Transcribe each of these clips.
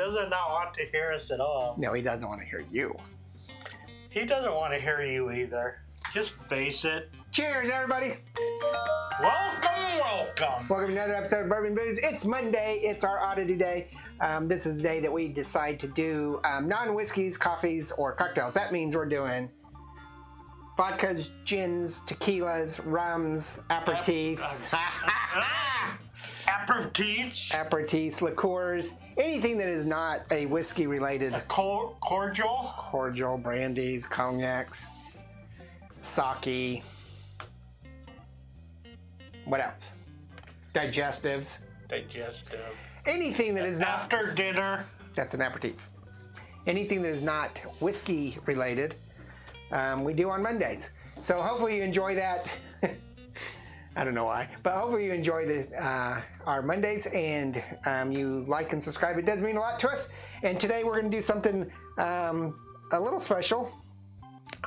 doesn't not want to hear us at all. No, he doesn't want to hear you. He doesn't want to hear you either. Just face it. Cheers, everybody. Welcome. Welcome to another episode of Bourbon Booze. It's Monday. It's our oddity day. This is the day that we decide to do non-whiskeys, coffees, or cocktails. That means we're doing vodkas, gins, tequilas, rums, aperitifs. Aperitifs, liqueurs, anything that is not a whiskey-related. Cordial? Cordial, brandies, cognacs, sake. What else? Digestives. Anything that is not... After dinner. That's an aperitif. Anything that is not whiskey-related, we do on Mondays. So hopefully you enjoy that. I don't know why, but hopefully you enjoy our Mondays and you like and subscribe. It does mean a lot to us. And today we're going to do something a little special.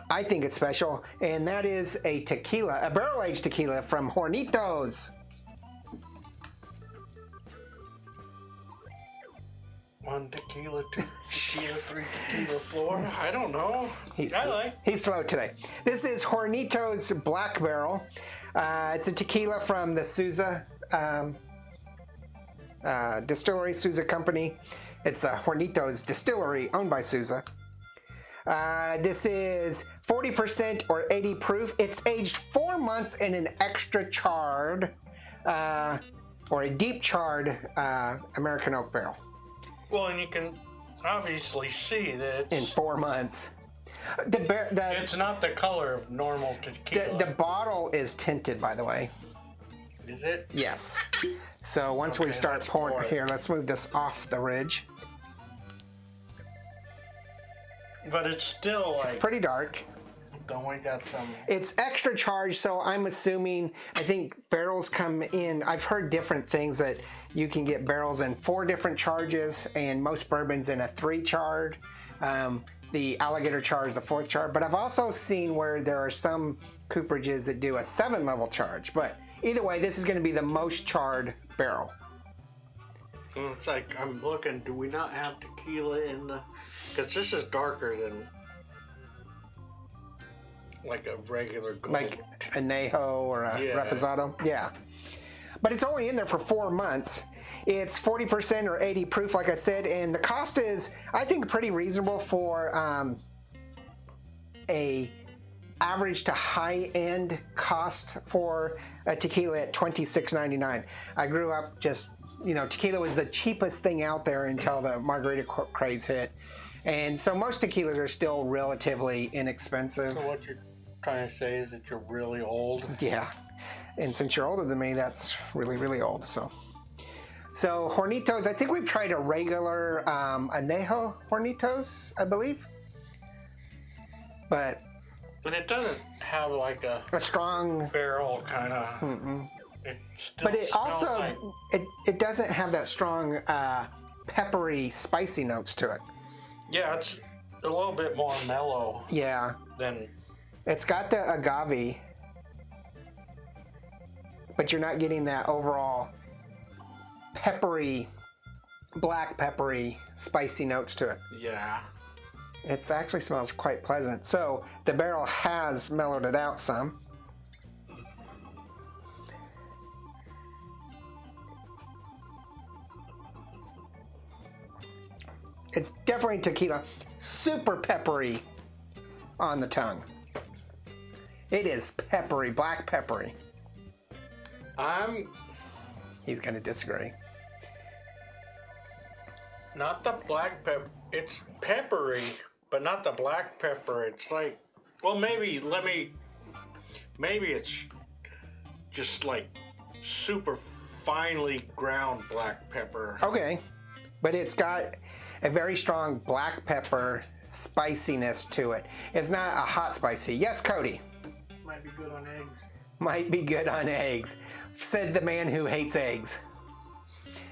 I think it's special, and that is a tequila, a barrel-aged tequila from Hornitos. One tequila, two tequila, three tequila, four. I don't know. He's slow today. This is Hornitos Black Barrel. It's a tequila from the Souza distillery, Souza company. It's the Hornitos distillery owned by Souza. This is 40% or 80 proof. It's aged 4 months in an extra charred or a deep charred American oak barrel. Well, and you can obviously see that it's... In 4 months. It's not the color of normal tequila. The bottle is tinted, by the way. Is it? Yes. So once we start pouring... Here, let's move this off the ridge. But it's still like... It's pretty dark. Don't we got some... It's extra charged, so I'm assuming... I think barrels come in... I've heard different things that you can get barrels in 4 different charges, and most bourbons in a 3 charred. The alligator charge is the 4th charge. But I've also seen where there are some cooperages that do a 7-level charge. But either way, this is going to be the most charred barrel. It's like, I'm looking, do we not have tequila in the... Because this is darker than like a regular gold. Like a Nejo or a Reposado. Yeah. But it's only in there for 4 months. It's 40% or 80 proof, like I said, and the cost is, I think, pretty reasonable for a average to high-end cost for a tequila at $26.99. I grew up just, tequila was the cheapest thing out there until the margarita craze hit. And so most tequilas are still relatively inexpensive. So what you're trying to say is that you're really old? Yeah. And since you're older than me, that's really, really old. So Hornitos, I think we've tried a regular Añejo Hornitos, I believe. But it doesn't have like a strong barrel kind of. But it also, like... it doesn't have that strong peppery, spicy notes to it. Yeah, it's a little bit more mellow. Yeah. Than... It's got the agave, but you're not getting that overall peppery, black peppery, spicy notes to it. Yeah. It actually smells quite pleasant. So the barrel has mellowed it out some. It's definitely tequila. Super peppery on the tongue. It is peppery, black peppery. He's going to disagree. Not the black pepper. It's peppery, but not the black pepper. It's like, well, maybe it's just like super finely ground black pepper. Okay, but it's got a very strong black pepper spiciness to it. It's not a hot spicy. Yes, Cody? Might be good on eggs. Might be good on eggs, said the man who hates eggs.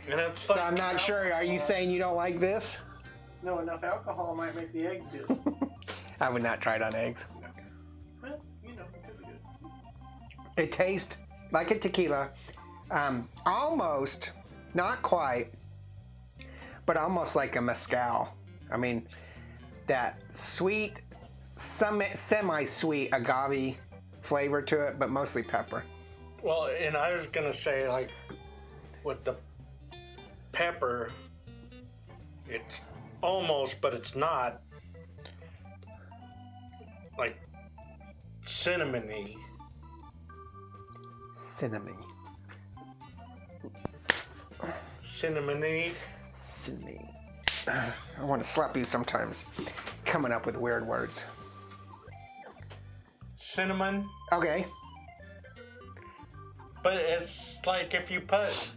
And it's so I'm not sure. Are you saying you don't like this? No, enough alcohol might make the eggs good. I would not try it on eggs. Well, it could be good. It tastes like a tequila. Almost, not quite, but almost like a mezcal. I mean, that sweet, semi-sweet agave flavor to it, but mostly pepper. Well, and I was gonna say, like, with the pepper, it's almost, but it's not, like cinnamony. Cinnamon. Cinnamony. Cinnamon. I want to slap you sometimes, coming up with weird words. Cinnamon. Okay. But it's like if you put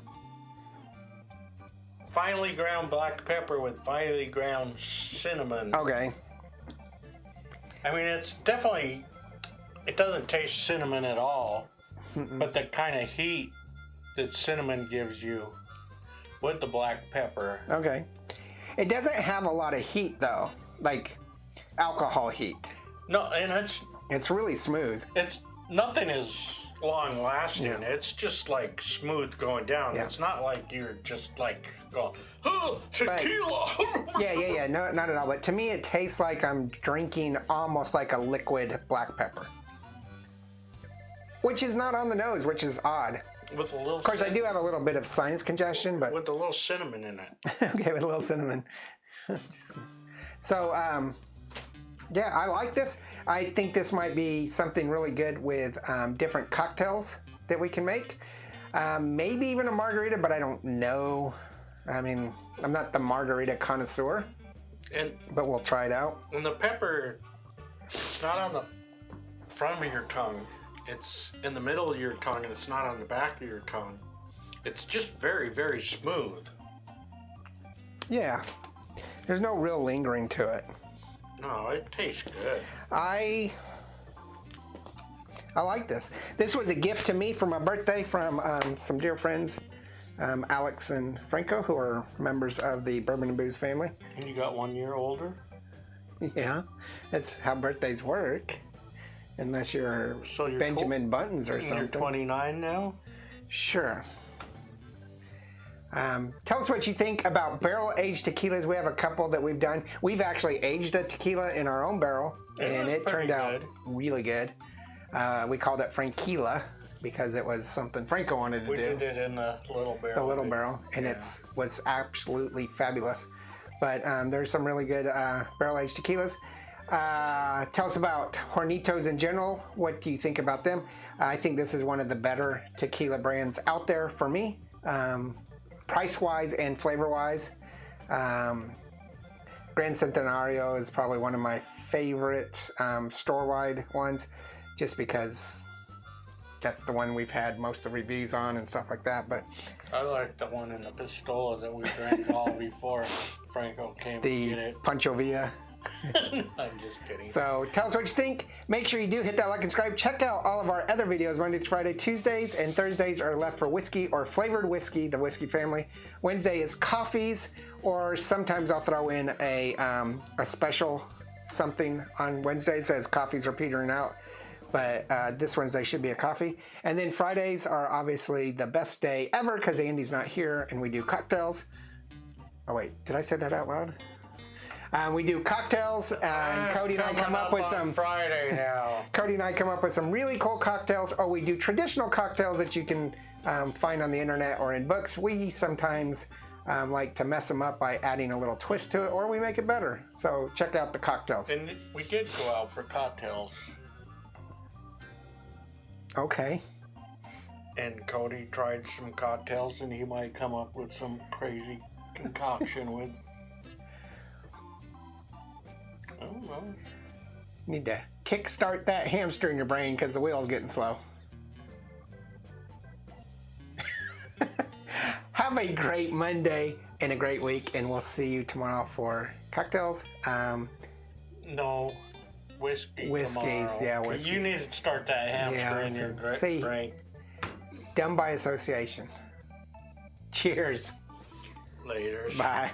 finely ground black pepper with finely ground cinnamon. Okay. I mean, it's definitely, it doesn't taste cinnamon at all. Mm-mm. But the kind of heat that cinnamon gives you with the black pepper. Okay. It doesn't have a lot of heat though, like alcohol heat. No, and it's really smooth. It's nothing is long lasting. Yeah. It's just like smooth going down. Yeah. It's not like you're just like going, oh, tequila. But, yeah. No, not at all. But to me, it tastes like I'm drinking almost like a liquid black pepper, which is not on the nose, which is odd. With a little. Of course, I do have a little bit of sinus congestion, but with a little cinnamon in it. Okay, with a little cinnamon. So, yeah, I like this. I think this might be something really good with different cocktails that we can make. Maybe even a margarita, but I don't know. I mean, I'm not the margarita connoisseur, but we'll try it out. And the pepper, it's not on the front of your tongue. It's in the middle of your tongue, and it's not on the back of your tongue. It's just very, very smooth. Yeah. There's no real lingering to it. No, it tastes good. I like this. This was a gift to me for my birthday from some dear friends, Alex and Franco, who are members of the Bourbon and Booze family. And you got 1 year older? Yeah. That's how birthdays work. Unless you're Benjamin Buttons or something. You're 29 now? Sure. Tell us what you think about barrel-aged tequilas. We have a couple that we've done. We've actually aged a tequila in our own barrel, and it turned out really good. We called it Frankila because it was something Franco wanted to do. We did it in the little barrel. The little barrel, and it was absolutely fabulous. But there's some really good barrel-aged tequilas. Tell us about Hornitos in general. What do you think about them? I think this is one of the better tequila brands out there for me, price-wise and flavor-wise. Gran Centenario is probably one of my favorite store-wide ones, just because that's the one we've had most of the reviews on and stuff like that. But I like the one in the Pistola that we drank all before Franco came to get it. The Pancho Villa. I'm just kidding. So tell us what you think. Make sure you do hit that like and subscribe. Check out all of our other videos. Monday through Friday, Tuesdays and Thursdays are left for whiskey or flavored whiskey, the whiskey family. Wednesday is coffees, or sometimes I'll throw in a special something on Wednesdays as coffees are petering out. But this Wednesday should be a coffee. And then Fridays are obviously the best day ever because Andy's not here and we do cocktails. Oh wait, did I say that out loud? We do cocktails, and Cody and I come up with some Friday now. Cody and I come up with some really cool cocktails, or we do traditional cocktails that you can find on the internet or in books. We sometimes like to mess them up by adding a little twist to it, or we make it better. So check out the cocktails. And we did go out for cocktails. Okay. And Cody tried some cocktails, and he might come up with some crazy concoction with. I don't know. Need to kickstart that hamster in your brain because the wheel's getting slow. Have a great Monday and a great week, and we'll see you tomorrow for cocktails. No, whiskeys tomorrow. Yeah, whiskeys. You need to start that hamster in your brain. Done by association. Cheers. Later. Bye.